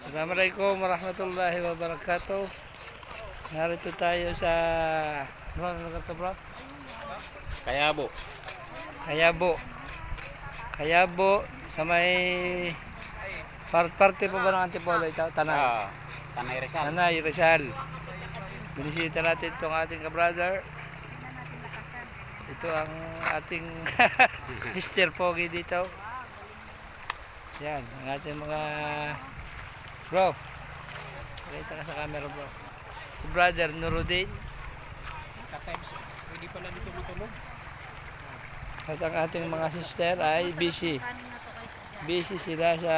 Assalamualaikum warahmatullahi wabarakatuh. Narito tayo sa ano lugar to, bro? Kayabo. Kayabo. Kayabo sa may parte pa ba ng Antipolo ito? Tanay. Tanay Rizal. Tanay, Rizal. Binisita natin itong ating ka-brother. Ito ang ating Mr. Pogi dito. Yan, ang ating mga bro. Pakita ka sa camera, bro. Brother Nuruddin. Pwede pala dito matulog. At ang ating mga sister ay busy. Busy sila sa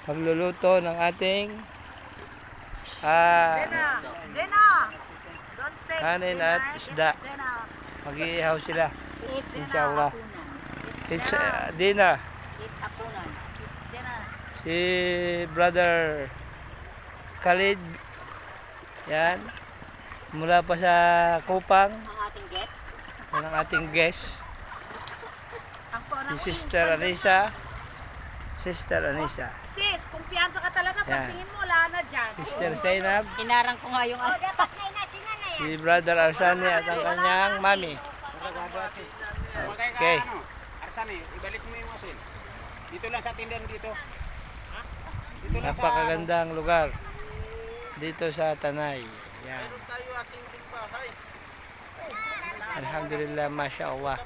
pagluluto ng ating kanin at isda. Mag-iihaw sila. Inshallah. It's dinner. Si brother Khalid. Yan. Mula pa sa Kupang. Yan ang ating guest. Si Sister Anissa. Sister Anissa. Sis, kumpiyansa ka talaga. Yan. Pagtingin mo, wala na dyan. Sister Zainab. Inarang ko nga yung... Si brother Arsani at ang kanyang mami. Okay. Arsani, ibalik mo yung asin. Dito lang sa tindahan dito. Dito lang Napakagandang lugar. Dito sa Tanay. Yan. Alhamdulillah, masya Allah.